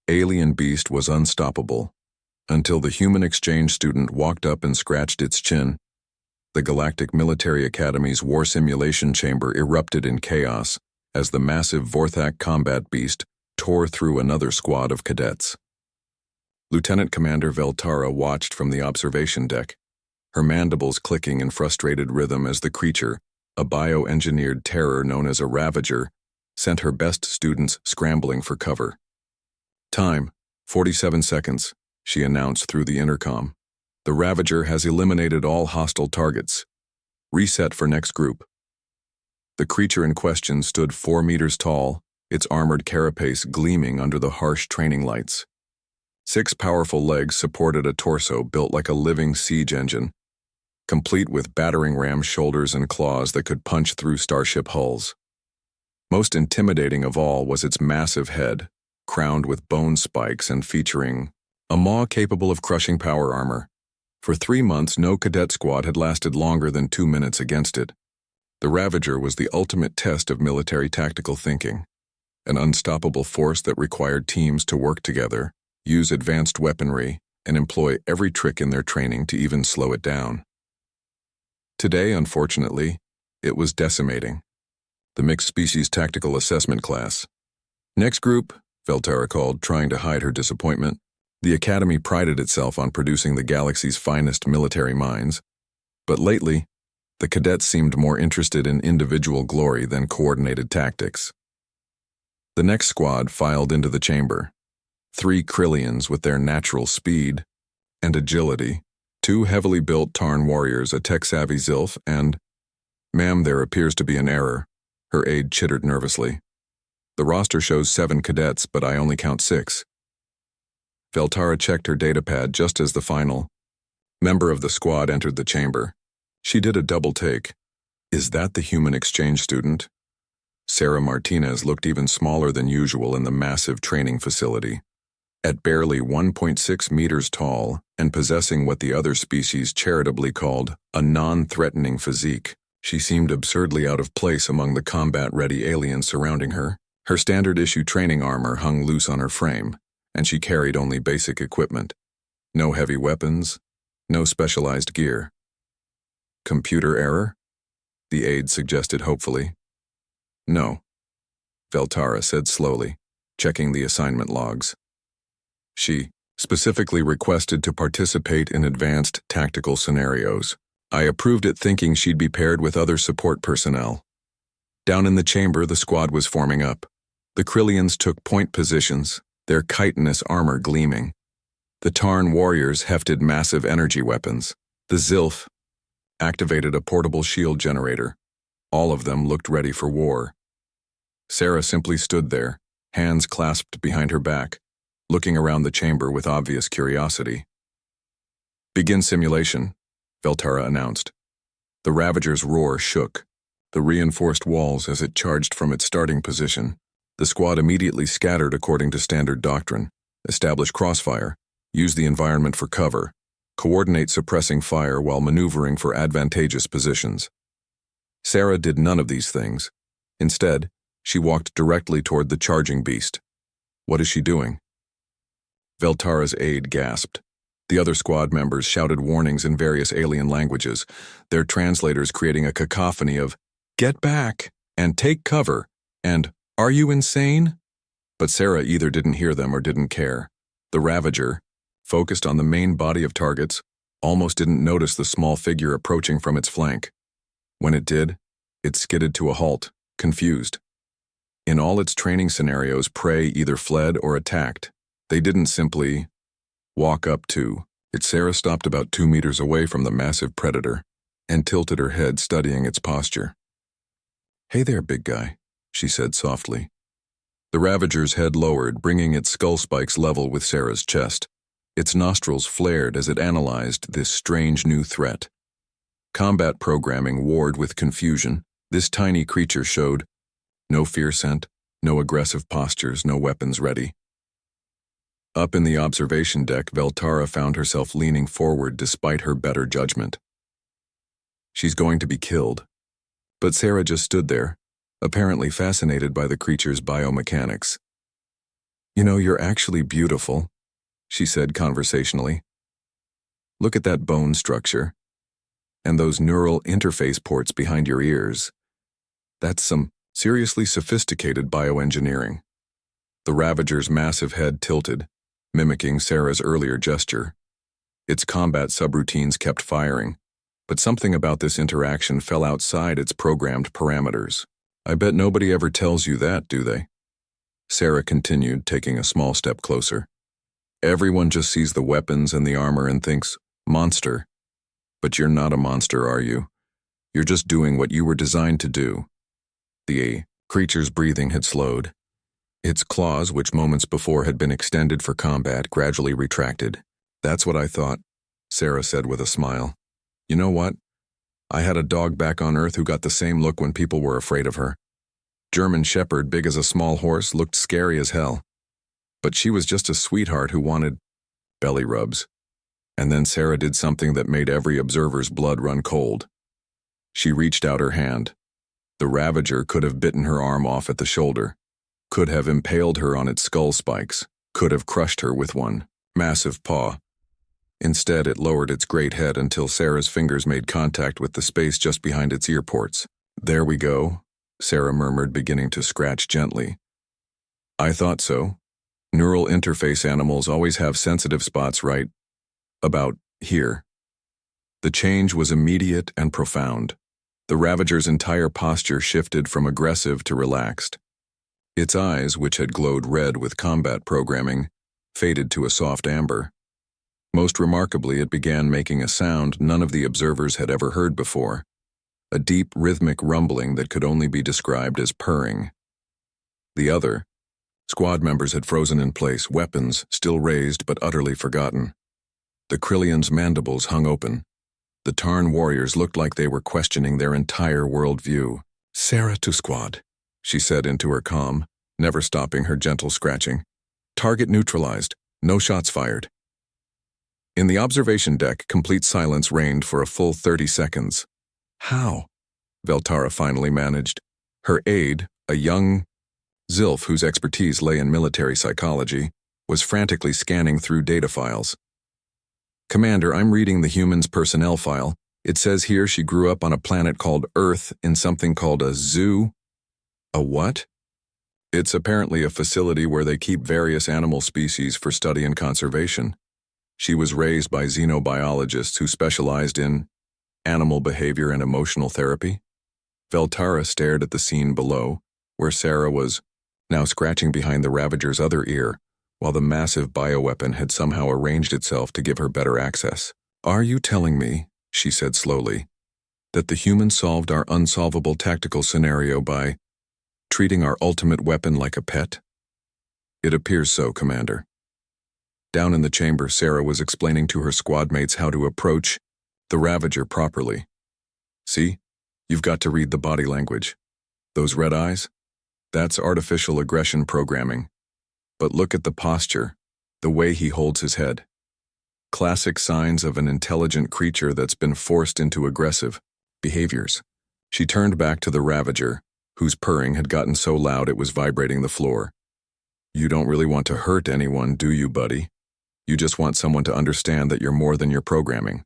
alien beast was unstoppable, until the human exchange student walked up and scratched its chin. The Galactic Military Academy's war simulation chamber erupted in chaos as the massive Vorthak combat beast tore through another squad of cadets. Lieutenant Commander Veltara watched from the observation deck, her mandibles clicking in frustrated rhythm as the creature, a bioengineered terror known as a Ravager, sent her best students scrambling for cover. "Time, 47 seconds, she announced through the intercom. "The Ravager has eliminated all hostile targets. Reset for next group." The creature in question stood 4 meters tall, its armored carapace gleaming under the harsh training lights. 6 powerful legs supported a torso built like a living siege engine, complete with battering ram shoulders and claws that could punch through starship hulls. Most intimidating of all was its massive head, crowned with bone spikes and featuring a maw capable of crushing power armor. For 3 months, no cadet squad had lasted longer than 2 minutes against it. The Ravager was the ultimate test of military tactical thinking, an unstoppable force that required teams to work together, use advanced weaponry, and employ every trick in their training to even slow it down. Today, unfortunately, it was decimating. The Mixed Species Tactical Assessment class. "Next group," Veltara called, trying to hide her disappointment. The Academy prided itself on producing the galaxy's finest military minds, but lately, the cadets seemed more interested in individual glory than coordinated tactics. The next squad filed into the chamber. 3 Krillians with their natural speed and agility, 2 heavily built Tarn warriors, a tech-savvy Zilf, and, "Ma'am, there appears to be an error," her aide chittered nervously. "The roster shows 7 cadets, but I only count 6. Veltara checked her datapad just as the final member of the squad entered the chamber. She did a double take. "Is that the human exchange student?" Sarah Martinez looked even smaller than usual in the massive training facility. At barely 1.6 meters tall and possessing what the other species charitably called a non-threatening physique, she seemed absurdly out of place among the combat-ready aliens surrounding her. Her standard-issue training armor hung loose on her frame, and she carried only basic equipment. No heavy weapons, no specialized gear. "Computer error?" the aide suggested hopefully. "No," Veltara said slowly, checking the assignment logs. "She specifically requested to participate in advanced tactical scenarios. I approved it thinking she'd be paired with other support personnel." Down in the chamber, the squad was forming up. The Krillians took point positions, their chitinous armor gleaming. The Tarn warriors hefted massive energy weapons. The Zilf activated a portable shield generator. All of them looked ready for war. Sarah simply stood there, hands clasped behind her back, looking around the chamber with obvious curiosity. "Begin simulation," Veltara announced. The Ravager's roar shook, the reinforced walls as it charged from its starting position. The squad immediately scattered according to standard doctrine: establish crossfire, use the environment for cover, coordinate suppressing fire while maneuvering for advantageous positions. Sarah did none of these things. Instead, she walked directly toward the charging beast. "What is she doing?" Veltara's aide gasped. The other squad members shouted warnings in various alien languages, their translators creating a cacophony of "Get back!" and "Take cover!" and "Are you insane?" But Sarah either didn't hear them or didn't care. The Ravager, focused on the main body of targets, almost didn't notice the small figure approaching from its flank. When it did, it skidded to a halt, confused. In all its training scenarios, prey either fled or attacked. They didn't simply walk up to it. Sarah stopped about 2 meters away from the massive predator and tilted her head, studying its posture. "Hey there, big guy," she said softly. The Ravager's head lowered, bringing its skull spikes level with Sarah's chest. Its nostrils flared as it analyzed this strange new threat. Combat programming warred with confusion. This tiny creature showed no fear scent, no aggressive postures, no weapons ready. Up in the observation deck, Veltara found herself leaning forward despite her better judgment. She's going to be killed. But Sarah just stood there, apparently fascinated by the creature's biomechanics. You know, you're actually beautiful, she said conversationally. Look at that bone structure, and those neural interface ports behind your ears. That's some seriously sophisticated bioengineering. The Ravager's massive head tilted, mimicking Sarah's earlier gesture. Its combat subroutines kept firing, but something about this interaction fell outside its programmed parameters. I bet nobody ever tells you that, do they? Sarah continued, taking a small step closer. Everyone just sees the weapons and the armor and thinks, monster. But you're not a monster, are you? You're just doing what you were designed to do. The creature's breathing had slowed. Its claws, which moments before had been extended for combat, gradually retracted. That's what I thought, Sarah said with a smile. You know what? I had a dog back on Earth who got the same look when people were afraid of her. German Shepherd, big as a small horse, looked scary as hell. But she was just a sweetheart who wanted belly rubs. And then Sarah did something that made every observer's blood run cold. She reached out her hand. The Ravager could have bitten her arm off at the shoulder, could have impaled her on its skull spikes, could have crushed her with one massive paw. Instead, it lowered its great head until Sarah's fingers made contact with the space just behind its ear ports. There we go, Sarah murmured, beginning to scratch gently. I thought so. Neural interface animals always have sensitive spots right about here. The change was immediate and profound. The Ravager's entire posture shifted from aggressive to relaxed. Its eyes, which had glowed red with combat programming, faded to a soft amber. Most remarkably, it began making a sound none of the observers had ever heard before, a deep, rhythmic rumbling that could only be described as purring. The other squad members had frozen in place, weapons still raised but utterly forgotten. The Krillion's mandibles hung open. The Tarn warriors looked like they were questioning their entire worldview. Sarah to squad, she said into her comm, never stopping her gentle scratching. Target neutralized. No shots fired. In the observation deck, complete silence reigned for a full 30 seconds. How? Veltara finally managed. Her aide, a young Zilf whose expertise lay in military psychology, was frantically scanning through data files. Commander, I'm reading the human's personnel file. It says here she grew up on a planet called Earth in something called a zoo. A what? It's apparently a facility where they keep various animal species for study and conservation. She was raised by xenobiologists who specialized in animal behavior and emotional therapy. Veltara stared at the scene below, where Sarah was now scratching behind the Ravager's other ear, while the massive bioweapon had somehow arranged itself to give her better access. Are you telling me, she said slowly, that the human solved our unsolvable tactical scenario by treating our ultimate weapon like a pet? It appears so, Commander. Down in the chamber, Sarah was explaining to her squad mates how to approach the Ravager properly. See? You've got to read the body language. Those red eyes? That's artificial aggression programming. But look at the posture, the way he holds his head. Classic signs of an intelligent creature that's been forced into aggressive behaviors. She turned back to the Ravager, whose purring had gotten so loud it was vibrating the floor. You don't really want to hurt anyone, do you, buddy? You just want someone to understand that you're more than your programming.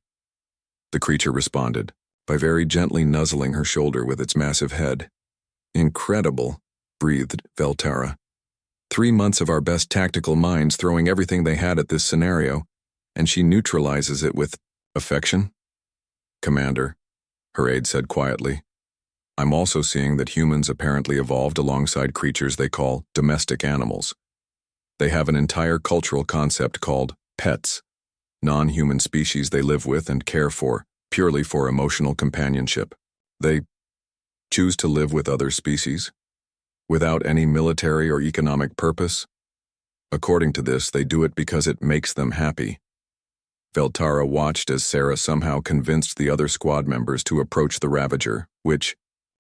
The creature responded, by very gently nuzzling her shoulder with its massive head. Incredible, breathed Veltara. 3 months of our best tactical minds throwing everything they had at this scenario, and she neutralizes it with affection? Commander, her aide said quietly, I'm also seeing that humans apparently evolved alongside creatures they call domestic animals. They have an entire cultural concept called pets, non-human species they live with and care for, purely for emotional companionship. They choose to live with other species, without any military or economic purpose. According to this, they do it because it makes them happy. Veltara watched as Sarah somehow convinced the other squad members to approach the Ravager, which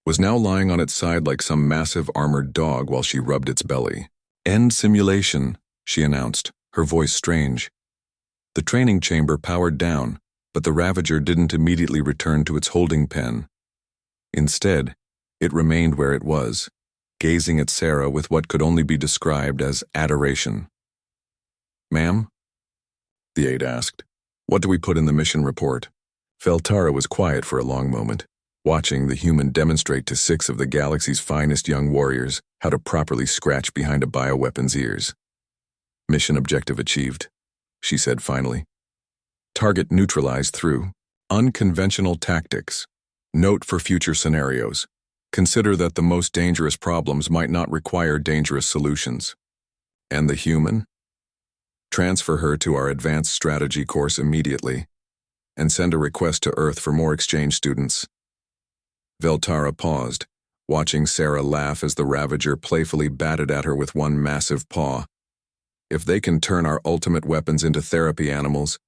was now lying on its side like some massive armored dog while she rubbed its belly. End simulation, she announced, her voice strange. The training chamber powered down, but the Ravager didn't immediately return to its holding pen. Instead, it remained where it was, gazing at Sarah with what could only be described as adoration. "Ma'am?" the aide asked. "What do we put in the mission report?" Veltara was quiet for a long moment, watching the human demonstrate to 6 of the galaxy's finest young warriors how to properly scratch behind a bioweapon's ears. "Mission objective achieved," she said finally. "Target neutralized through unconventional tactics. Note for future scenarios. Consider that the most dangerous problems might not require dangerous solutions." "And the human?" "Transfer her to our advanced strategy course immediately, and send a request to Earth for more exchange students." Veltara paused, watching Sarah laugh as the Ravager playfully batted at her with one massive paw. "If they can turn our ultimate weapons into therapy animals,